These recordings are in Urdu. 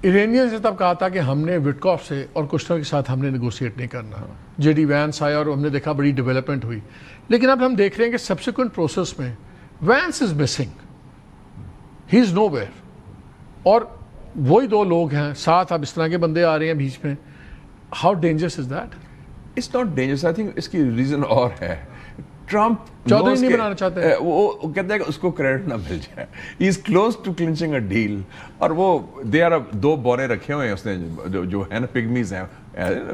ایرانین سے تب کہا تھا کہ ہم نے وٹکاف سے اور کشنر کے ساتھ ہم نے نیگوشیٹ نہیں کرنا. جے ڈی وینس آیا اور ہم نے دیکھا بڑی ڈیولپمنٹ ہوئی. لیکن اب ہم دیکھ رہے ہیں کہ سبسیکوینٹ پروسیس میں Vance is missing, he is nowhere. اور وہی دو لوگ ہیں ساتھ, اب اس طرح کے بندے آ رہے ہیں بیچ میں. How dangerous is that? It's not dangerous. I think اس کی ریزن اور ہے. ٹرمپ چودھری نہیں بنانا چاہتے ہیں. وہ کہتے ہیں کہ اس کو کریڈٹ نہ مل جائے. He is close to clinching a deal. اور وہ دے آر دو بورے رکھے ہوئے ہیں اس نے جو ہے نا پگمیز ہیں.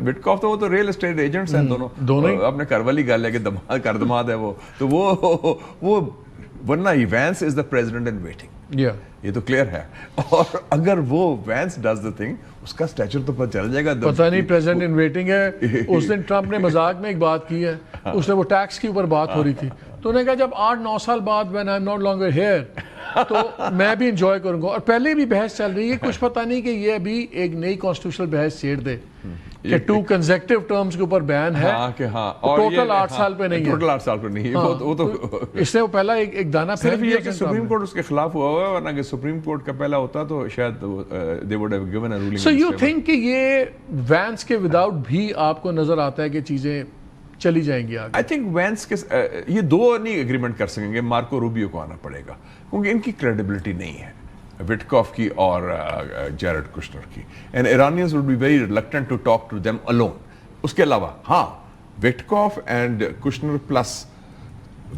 وٹکاف تو وہ تو ریئل اسٹیٹ ایجنٹس ہیں دونوں. اپنے گھر والی گل ہے کہ کر دماد ہے وہ تو وہ ورنہ Vance is the president in waiting. یہ تو کلیئر ہے. اور اگر وہ وینس ڈز دا تھنگ, اس کا اسٹیچر تو پتہ چل جائے گا. پتہ نہیں پریزیڈنٹ ان ویٹنگ ہے. اس دن ٹرمپ نے مذاق میں ایک بات کی ہے, اس نے وہ ٹیکس کے اوپر بات ہو رہی تھی, تو انہوں نے کہا جب 8-9 سال بعد when I'm not longer here تو میں بھی انجوائے کروں گا. اور پہلے بھی بحث چل رہی ہے, کچھ پتہ نہیں کہ یہ ابھی ایک نئی کانسٹیٹیوشنل بحث چھیڑ دے کہ 2 کنزیکٹیو ٹرمز کے اوپر بین ہے, ٹوٹل 8 سال پہ نہیں ہے. ٹوٹل 8 سال پہ نہیں ہے. وہ تو اس نے وہ پہلا ایک دانہ صرف یہ کہ سپریم کورٹ اس کے خلاف ہوا ہوا ہے, ورنہ کہ سپریم کورٹ کا پہلا ہوتا تو شاید they would have given a ruling. So you think کہ یہ وینس کے وداؤٹ بھی آپ کو نظر آتا ہے کہ چیزیں چلی جائیں گی آگے؟ آئی تھنک وینس کے یہ دو نہیں ایگریمنٹ کر سکیں گے. مارکو روبیو کو آنا پڑے گا کیونکہ ان کی کریڈیبلٹی نہیں ہے, وٹکاف کی اور جیرڈ کشنر کی. And Iranians would be very reluctant to talk to them alone. اس کے علاوہ ہاں Witkoff and Kushner plus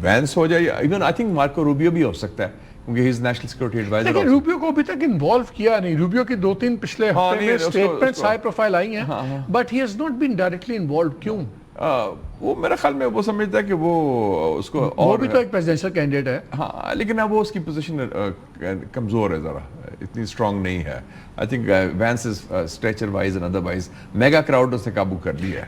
Vance ہو جائے, even I think Marco Rubio بھی ہو سکتا ہے کیونکہ he is national security adviser. لیکن روبیو کو ابھی تک انوالو کیا نہیں. روبیو کی 2-3 پچھلے ہفتے میں اسٹیٹمنٹس ہائی پروفائل آئی ہیں, but he has not been directly involved. کیوں؟ وہ میرے خیال میں وہ سمجھتا ہے کہ وہ اس کو, وہ بھی تو ایک پریزیڈنشل کینڈیڈیٹ ہے. ہاں لیکن اب وہ اس کی پوزیشن کمزور ہے, ذرا اتنی اسٹرانگ نہیں ہے. I think Vance is stature wise and otherwise mega crowd اس نے قابو کر لیا ہے.